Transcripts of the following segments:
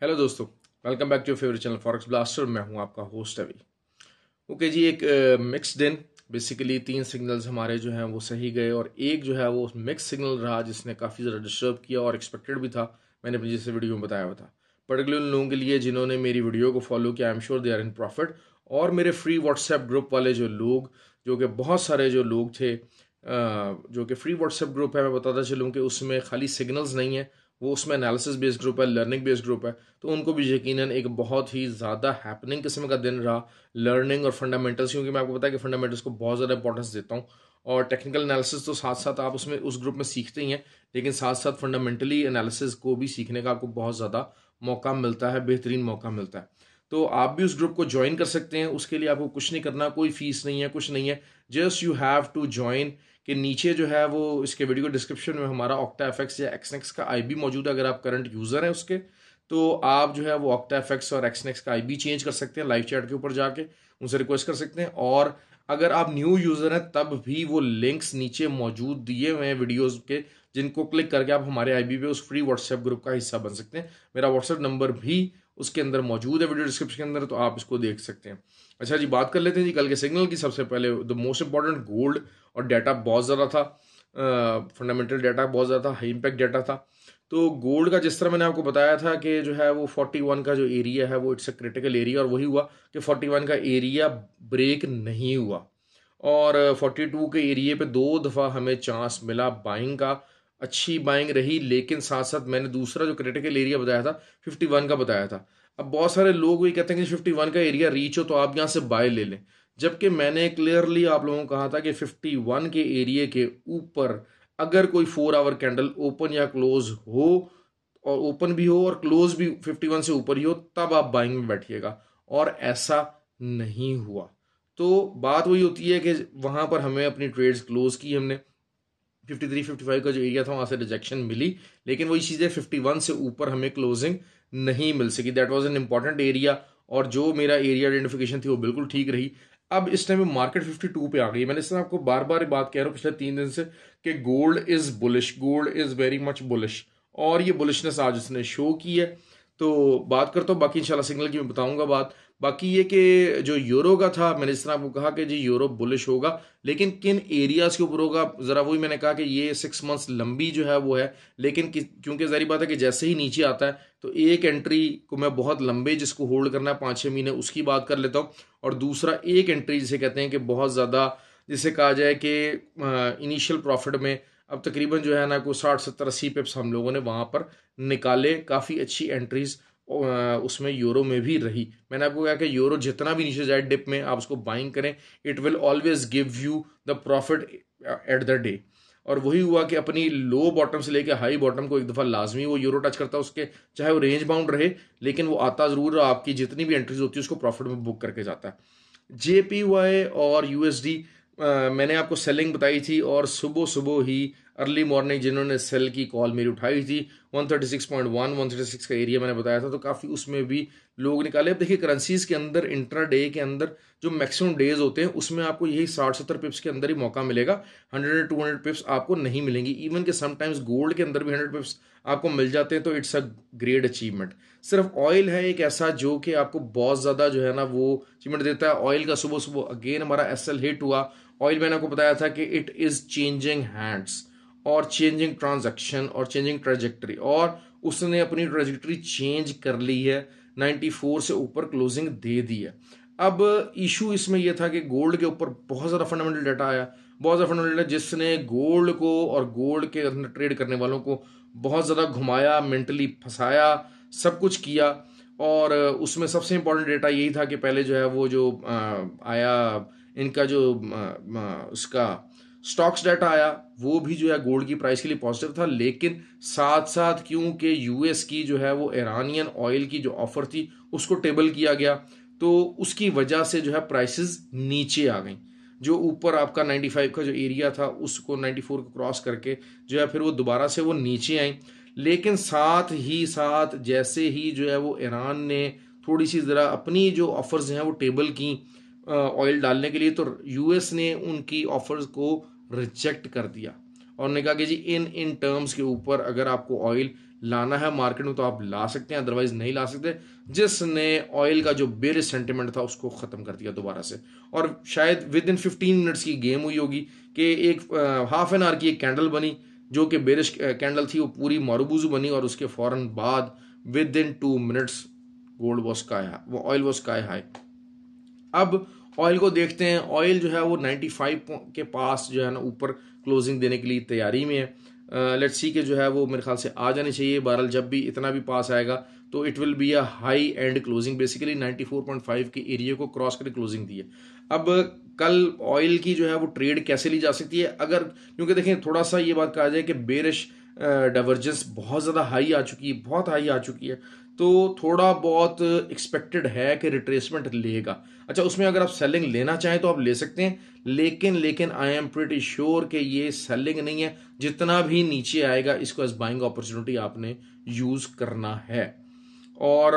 Hello दोस्तों, welcome back to your favourite channel Forex Blaster. मैं हूं आपका होस्ट अभी। ओके जी, एक मिक्स दिन। बेसिकली तीन सिग्नल्स हमारे जो हैं वो सही गए और एक जो है वो मिक्स सिग्नल रहा जिसने काफ़ी ज़्यादा डिस्टर्ब किया और एक्सपेक्टेड भी था। मैंने अपनी जैसे वीडियो में बताया हुआ था, पर्टिकुलर उन लोगों के लिए जिन्होंने मेरी वीडियो को फॉलो किया। I am sure they are in profit. और मेरे फ्री व्हाट्सएप ग्रुप वाले जो लोग, जो कि बहुत सारे जो लोग थे, जो कि फ्री व्हाट्सएप ग्रुप है, मैं बताता चलूँ कि उसमें खाली सिग्नल्स नहीं है, वो उसमें एनालिसिस बेस्ड ग्रुप है, लर्निंग बेस्ड ग्रुप है। तो उनको भी यकीनन एक बहुत ही ज़्यादा हैपनिंग किस्म का दिन रहा लर्निंग और फंडामेंटल्स, क्योंकि मैं आपको पता है कि फंडामेंटल्स को बहुत ज़्यादा इंपॉर्टेंस देता हूँ। और टेक्निकल एनालिसिस तो साथ साथ आप उसमें उस ग्रुप में सीखते ही हैं, लेकिन साथ साथ फंडामेंटली एनालिसिस को भी सीखने का आपको बहुत ज़्यादा मौका मिलता है, बेहतरीन मौका मिलता है। तो आप भी उस ग्रुप को ज्वाइन कर सकते हैं। उसके लिए आपको कुछ नहीं करना, कोई फीस नहीं है, कुछ नहीं है। Just you have to join. के नीचे जो है वो इसके वीडियो के डिस्क्रिप्शन में हमारा ऑक्टा एफएक्स या एक्सनेक्स का आईबी मौजूद है। अगर आप करंट यूजर हैं उसके, तो आप जो है वो ऑक्टा एफएक्स और एक्सनेक्स का आईबी चेंज कर सकते हैं। लाइव चैट के ऊपर जाके उनसे रिक्वेस्ट कर सकते हैं। और अगर आप न्यू यूजर हैं तब भी वो लिंक्स नीचे मौजूद दिए हुए हैं वीडियोस के, जिनको क्लिक करके आप हमारे आईबी पे उस फ्री व्हाट्सएप ग्रुप का हिस्सा बन सकते हैं। मेरा व्हाट्सएप नंबर भी उसके अंदर मौजूद है वीडियो डिस्क्रिप्शन के अंदर, तो आप इसको देख सकते हैं। अच्छा जी, बात कर लेते हैं जी कल के सिग्नल की। सबसे पहले द मोस्ट इंपॉर्टेंट, गोल्ड और डाटा बहुत ज़्यादा था। फंडामेंटल डाटा बहुत ज़्यादा था, हाई इम्पैक्ट डाटा था। तो गोल्ड का जिस तरह मैंने आपको बताया था कि जो है वो 41 का जो एरिया है वो इट्स अ क्रिटिकल एरिया, और वही हुआ कि 41 का एरिया ब्रेक नहीं हुआ। और 42 के एरिया पे दो दफ़ा हमें चांस मिला बाइंग का, अच्छी बाइंग रही। लेकिन साथ साथ मैंने दूसरा जो क्रिटिकल एरिया बताया था 51 का बताया था। अब बहुत सारे लोग ये कहते हैं कि 51 का एरिया रीच हो तो आप यहाँ से बाय ले लें, जबकि मैंने क्लियरली आप लोगों को कहा था कि 51 के एरिया के ऊपर अगर कोई 4 आवर कैंडल ओपन या क्लोज हो, और ओपन भी हो और क्लोज भी 51 से ऊपर ही हो, तब आप बाइंग में बैठिएगा। और ऐसा नहीं हुआ। तो बात वही होती है कि वहां पर हमें अपनी ट्रेड्स क्लोज की, हमने 53 55 का जो एरिया था वहां से रिजेक्शन मिली। लेकिन वही चीज़ है, 51 से ऊपर हमें क्लोजिंग नहीं मिल सकी। That was an important area, और जो मेरा एरिया आइडेंटिफिकेशन थी वो बिल्कुल ठीक रही। अब इस टाइम मार्केट 52 पे आ गई। मैंने इससे आपको बार बार बात कह रहा हूँ पिछले 3 दिन से कि gold is bullish, gold is very much bullish, और ये बुलिशनेस आज उसने शो की है। तो बात करता हूँ बाकी इंशाल्लाह सिग्नल की मैं बताऊंगा बात। बाकी ये कि जो यूरो का था, मैंने इस तरह आपको कहा कि जी यूरो बुलिश होगा, लेकिन किन एरियाज के ऊपर होगा, जरा वही मैंने कहा कि ये 6 मंथ्स लंबी जो है वो है। लेकिन क्योंकि जारी बात है कि जैसे ही नीचे आता है तो एक एंट्री को मैं बहुत लंबे जिसको होल्ड करना है 5-6 महीने, उसकी बात कर लेता हूँ। और दूसरा एक एंट्री जिसे कहते हैं कि बहुत ज़्यादा, जिसे कहा जाए कि इनिशियल प्रॉफिट में अब तकरीबन जो है ना कोई 60 70 80 पिप्स हम लोगों ने वहाँ पर निकाले। काफ़ी अच्छी एंट्रीज उसमें यूरो में भी रही। मैंने आपको कहा कि यूरो जितना भी नीचे जाए डिप में आप उसको बाइंग करें, it will always give you the profit at the day. और वही हुआ कि अपनी लो बॉटम से लेकर हाई बॉटम को एक दफ़ा लाजमी वो यूरो टच करता है, उसके चाहे वो रेंज बाउंड रहे, लेकिन वो आता ज़रूर, आपकी जितनी भी एंट्रीज होती है उसको प्रॉफिट में बुक करके जाता है। जेपीवाई और यूएसडी मैंने आपको सेलिंग बताई थी, और सुबह सुबह ही अर्ली मॉर्निंग जिन्होंने सेल की कॉल मेरी उठाई थी 136.1 136 का एरिया मैंने बताया था, तो काफ़ी उसमें भी लोग निकाले। अब देखिए करेंसीज के अंदर इंट्रा डे के अंदर जो मैक्सिमम डेज होते हैं उसमें आपको यही 60-70 पिप्स के अंदर ही मौका मिलेगा। 100-200 पिप्स आपको नहीं मिलेंगी। इवन के समटाइम्स गोल्ड के अंदर भी 100 पिप्स आपको मिल जाते हैं, तो इट्स अ ग्रेट अचीवमेंट। सिर्फ ऑयल है एक ऐसा जो कि आपको बहुत ज़्यादा जो है ना वो अचीवमेंट देता है। ऑयल का सुबह सुबह अगेन हमारा एसएल हिट हुआ। ऑयल मैंने आपको बताया था कि इट इज़ चेंजिंग हैंड्स और चेंजिंग ट्रांजैक्शन और चेंजिंग ट्रेजेक्टरी, और उसने अपनी ट्रेजेक्टरी चेंज कर ली है। 94 से ऊपर क्लोजिंग दे दी है। अब इशू इसमें यह था कि गोल्ड के ऊपर बहुत ज़्यादा फंडामेंटल डाटा आया, बहुत ज़्यादा फंडामेंटल डाटा, जिसने गोल्ड को और गोल्ड के अंदर ट्रेड करने वालों को बहुत ज़्यादा घुमाया, मेंटली फंसाया, सब कुछ किया। और उसमें सबसे इंपॉर्टेंट डेटा यही था कि पहले जो है वो जो आया इनका जो उसका स्टॉक्स डाटा आया, वो भी जो है गोल्ड की प्राइस के लिए पॉजिटिव था। लेकिन साथ साथ क्योंकि यूएस की जो है वो ईरानियन ऑयल की जो ऑफर थी उसको टेबल किया गया, तो उसकी वजह से जो है प्राइसेस नीचे आ गई। जो ऊपर आपका 95 का जो एरिया था उसको 94 को क्रॉस करके जो है फिर वो दोबारा से वो नीचे आई। लेकिन साथ ही साथ जैसे ही जो है वो ईरान ने थोड़ी सी ज़रा अपनी जो ऑफर्स हैं वो टेबल की ऑयल डालने के लिए, तो यूएस ने उनकी ऑफर्स को रिजेक्ट कर दिया और ने कहा कि जी इन इन टर्म्स के ऊपर अगर आपको ऑयल लाना है मार्केट में तो आप ला सकते हैं, अदरवाइज नहीं ला सकते, जिसने ऑयल का जो बेरिश सेंटिमेंट था उसको ख़त्म कर दिया दोबारा से। और शायद विद इन 15 मिनट्स की गेम हुई होगी कि एक हाफ एन आवर की एक कैंडल बनी जो कि बेरिश कैंडल थी, वो पूरी मारूबूजू बनी, और उसके फ़ौरन बाद with in 2 minutes gold was sky high, वो ऑयल वॉज स्काई हाई। अब ऑयल को देखते हैं, ऑयल जो है वो 95 के पास जो है ना ऊपर क्लोजिंग देने के लिए तैयारी में है। लेट्स सी कि जो है वो मेरे ख्याल से आ जानी चाहिए बहरहाल, जब भी इतना भी पास आएगा तो it will be a high and closing, basically 94.5 के एरिया को क्रॉस करके क्लोजिंग दी है। अब कल ऑयल की जो है वो ट्रेड कैसे ली जा सकती है, अगर क्योंकि देखें थोड़ा सा ये बात कहा जाए कि बेरिश डाइवर्जेंस बहुत ज़्यादा हाई आ चुकी है, बहुत हाई आ चुकी है, तो थोड़ा बहुत एक्सपेक्टेड है कि रिट्रेसमेंट लेगा। अच्छा, उसमें अगर आप सेलिंग लेना चाहें तो आप ले सकते हैं, लेकिन आई एम प्रीटी श्योर कि ये सेलिंग नहीं है, जितना भी नीचे आएगा इसको एज बाइंग अपॉर्चुनिटी आपने यूज करना है। और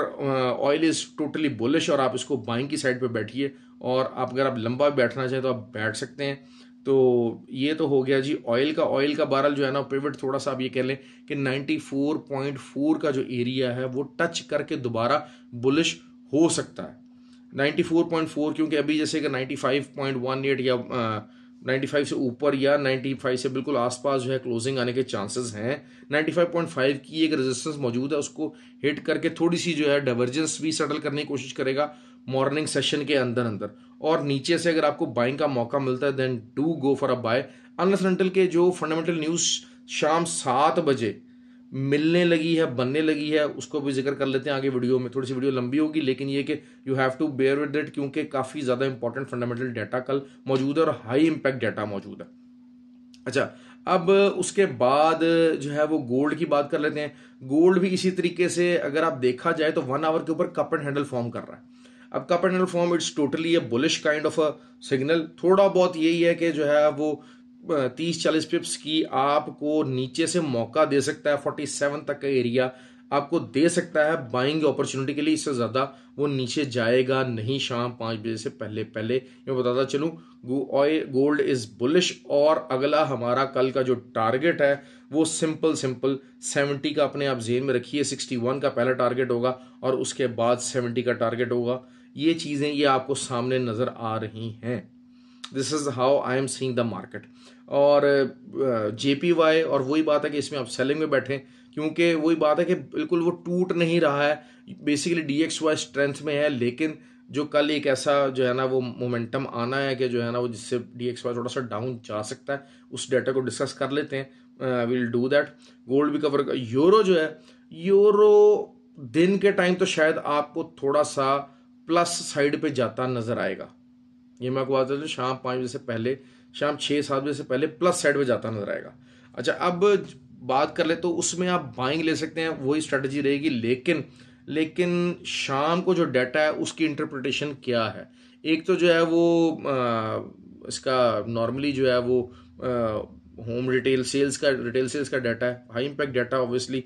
ऑयल इज टोटली बुलिश और आप इसको बाइंग की साइड पे बैठिए, और आप अगर आप लंबा बैठना चाहें तो आप बैठ सकते हैं। तो ये तो हो गया जी ऑयल का बैरल जो है ना पिवट, थोड़ा सा आप ये कह लें कि 94.4 का जो एरिया है वो टच करके दोबारा बुलिश हो सकता है। 94.4 क्योंकि अभी जैसे कि 95.18 या 95 से ऊपर या 95 से बिल्कुल आसपास जो है क्लोजिंग आने के चांसेस हैं। 95.5 की एक रेजिस्टेंस मौजूद है, उसको हिट करके थोड़ी सी जो है डाइवर्जेंस भी सेटल करने की कोशिश करेगा मॉर्निंग सेशन के अंदर अंदर, और नीचे से अगर आपको बाइंग का मौका मिलता है then do go for a buy, unless until के जो फंडामेंटल न्यूज़ शाम 7 बजे मिलने लगी है, बनने लगी है, उसको भी जिक्र कर लेते हैं आगे वीडियो में। थोड़ी सी वीडियो लंबी होगी, लेकिन ये कि you have to bear with it, क्योंकि काफ़ी ज़्यादा इंपॉर्टेंट फंडामेंटल डाटा कल मौजूद है और हाई इंपैक्ट डाटा मौजूद है। अच्छा, अब उसके बाद जो है वो गोल्ड की बात कर लेते हैं। गोल्ड भी इसी तरीके से अगर आप देखा जाए तो 1 आवर के ऊपर कप एंड हैंडल फॉर्म कर रहा है। अब cup and handle form it's totally a bullish kind of a signal. थोड़ा बहुत यही है कि जो है वो 30-40 पिप्स की आपको नीचे से मौका दे सकता है, 47 तक का एरिया आपको दे सकता है बाइंग अपॉर्चुनिटी के लिए। इससे ज्यादा वो नीचे जाएगा नहीं शाम 5 बजे से पहले पहले, मैं बताता चलूं। गोल्ड इज बुलिश, और अगला हमारा कल का जो टारगेट है वो सिंपल 70 का अपने आप जेन में रखिए। 61 का पहला टारगेट होगा और उसके बाद 70 का टारगेट होगा। ये चीजें ये आपको सामने नजर आ रही हैं। This is how I am seeing the market. और JPY, और वही बात है कि इसमें आप सेलिंग में बैठे, क्योंकि वही बात है कि बिल्कुल वो टूट नहीं रहा है। बेसिकली DXY स्ट्रेंथ में है, लेकिन जो कल एक ऐसा जो है ना वो मोमेंटम आना है कि जो है ना वो जिससे DXY थोड़ा सा डाउन जा सकता है, उस डाटा को डिस्कस कर लेते हैं। Will do that. गोल्ड भी कवर। यूरो जो है, यूरो दिन के टाइम तो शायद आपको थोड़ा सा प्लस साइड पे जाता नजर आएगा। ये मैं आपको बात बता दूं, शाम 5 बजे से पहले, शाम 6-7 बजे से पहले प्लस साइड पे जाता नजर आएगा। अच्छा, अब बात कर ले तो उसमें आप बाइंग ले सकते हैं, वही स्ट्रेटजी रहेगी। लेकिन शाम को जो डाटा है उसकी इंटरप्रिटेशन क्या है। एक तो जो है वो इसका नॉर्मली जो है वो होम रिटेल सेल्स का डाटा है, हाई इंपैक्ट डाटा ऑब्वियसली।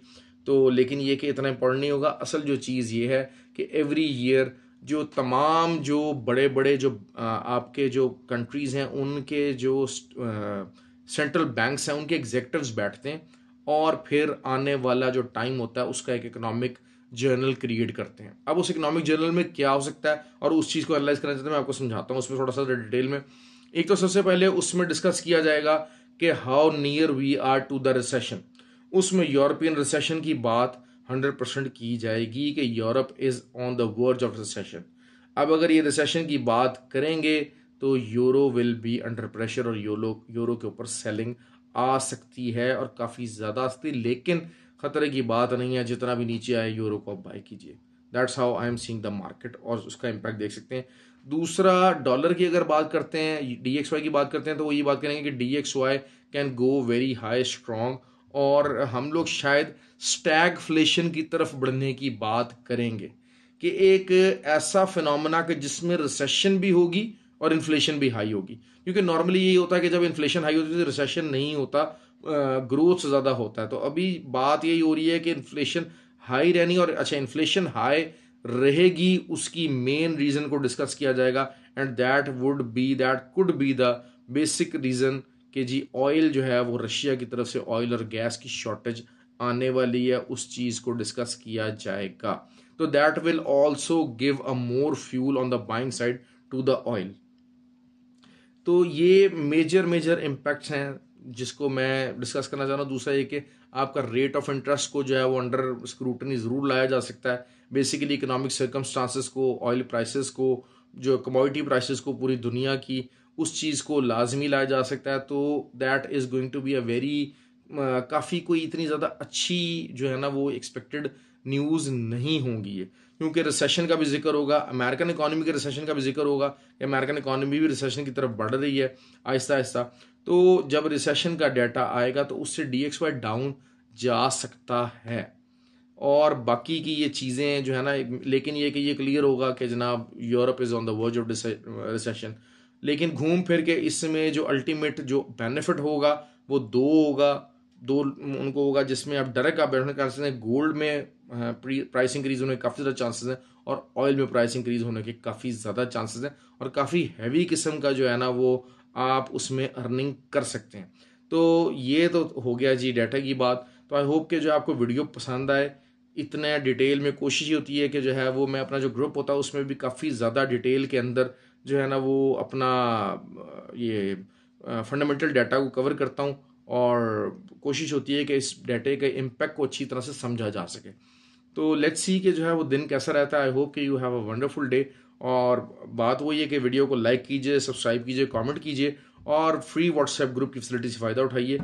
तो लेकिन ये कि इतना इंपॉर्टेंट नहीं होगा। असल जो चीज़ ये है कि एवरी ईयर जो तमाम जो बड़े बड़े जो आपके जो कंट्रीज हैं उनके जो सेंट्रल बैंक्स हैं उनके एग्जेक्टिव्स बैठते हैं और फिर आने वाला जो टाइम होता है उसका एक इकोनॉमिक जर्नल क्रिएट करते हैं। अब उस इकोनॉमिक जर्नल में क्या हो सकता है और उस चीज़ को एनालाइज करना चाहते हैं, मैं आपको समझाता हूँ उसमें थोड़ा सा डिटेल में। एक तो सबसे पहले उसमें डिस्कस किया जाएगा कि how near we are to the recession. उसमें यूरोपियन रिसेशन की बात 100% की जाएगी कि Europe is on the verge of recession. अब अगर ये रिसेशन की बात करेंगे तो euro will be under pressure और यूरो के ऊपर सेलिंग आ सकती है और काफ़ी ज़्यादा आती, लेकिन खतरे की बात नहीं है। जितना भी नीचे आए यूरो को आप बाय कीजिए। That's how I am seeing the market, और उसका इम्पैक्ट देख सकते हैं। दूसरा, डॉलर की अगर बात करते हैं, DXY की बात करते हैं, तो वो ये बात करेंगे कि DXY can go very high strong, और हम लोग शायद स्टैगफ्लेशन की तरफ बढ़ने की बात करेंगे कि एक ऐसा फिनोमेना कि जिसमें रिसेशन भी होगी और इन्फ्लेशन भी हाई होगी। क्योंकि नॉर्मली यही होता है कि जब इन्फ्लेशन हाई होती है तो रिसेशन नहीं होता, ग्रोथ ज़्यादा होता है। तो अभी बात यही हो रही है कि इन्फ्लेशन हाई रहनी, और अच्छा इन्फ्लेशन हाई रहेगी उसकी मेन रीज़न को डिस्कस किया जाएगा, and that could be the basic reason कि जी ऑयल जो है वो रशिया की तरफ से ऑयल और गैस की शॉर्टेज आने वाली है उस चीज़ को डिस्कस किया जाएगा। तो that will also give a more fuel on the buying side to the oil. तो ये मेजर मेजर इम्पैक्ट्स हैं जिसको मैं डिस्कस करना चाह रहा हूँ। दूसरा ये कि आपका रेट ऑफ इंटरेस्ट को जो है वो अंडर स्क्रूटनी ज़रूर लाया जा सकता है। बेसिकली इकोनॉमिक सर्कमस्टांसिस को, ऑयल प्राइसेस को, जो कमोडिटी प्राइसेस को, पूरी दुनिया की उस चीज़ को लाजमी लाया जा सकता है। तो that is going to be a very काफ़ी कोई इतनी ज़्यादा अच्छी जो है ना वो एक्सपेक्टेड न्यूज़ नहीं होंगी ये, क्योंकि रिसेशन का भी जिक्र होगा, अमेरिकन इकॉनमी के रिसेशन का भी जिक्र होगा कि अमेरिकन इकॉनमी भी रिसेशन की तरफ बढ़ रही है आहिस्ता आहिस्ता। तो जब रिसेशन का डाटा आएगा तो उससे DXY डाउन जा सकता है। और बाकी की ये चीज़ें जो है ना, लेकिन ये क्लियर होगा कि जनाब Europe is on the verge of recession. लेकिन घूम फिर के इसमें जो अल्टीमेट जो बेनिफिट होगा वो दो उनको होगा, जिसमें आप डायरेक्ट आप बैठने कर सकते हैं। गोल्ड में प्राइस इंक्रीज होने के काफ़ी ज़्यादा चांसेस हैं और ऑयल में प्राइस इंक्रीज होने के काफ़ी ज़्यादा चांसेस हैं, और काफ़ी हैवी किस्म का जो है ना वो आप उसमें अर्निंग कर सकते हैं। तो ये तो हो गया जी डाटा की बात। तो आई होप कि जो आपको वीडियो पसंद आए। इतना डिटेल में कोशिश ही होती है कि जो है वो मैं अपना जो ग्रुप होता है उसमें भी काफ़ी ज़्यादा डिटेल के अंदर जो है ना वो अपना ये फंडामेंटल डाटा को कवर करता हूँ, और कोशिश होती है कि इस डाटे के इम्पैक्ट को अच्छी तरह से समझा जा सके। तो लेट्स सी कि जो है वो दिन कैसा रहता है। आई होप कि you have a wonderful day. और बात वही है कि वीडियो को लाइक कीजिए, सब्सक्राइब कीजिए, कमेंट कीजिए, और फ्री व्हाट्सएप ग्रुप की फैसिलिटी से फ़ायदा उठाइए।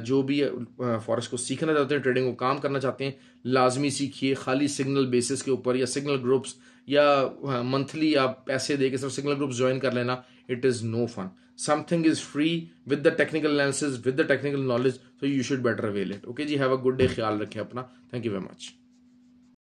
जो भी फॉरेक्स को सीखना चाहते हैं, ट्रेडिंग को काम करना चाहते हैं, लाजमी सीखिए। खाली सिग्नल बेसिस के ऊपर या सिग्नल ग्रुप्स या मंथली आप पैसे दे के सिर्फ सिग्नल ग्रुप्स ज्वाइन कर लेना, it is no fun. Something is free with the technical analysis, with the technical knowledge, so you should better avail it. Okay जी, हैव अ गुड डे। ख्याल रखें अपना। Thank you very much.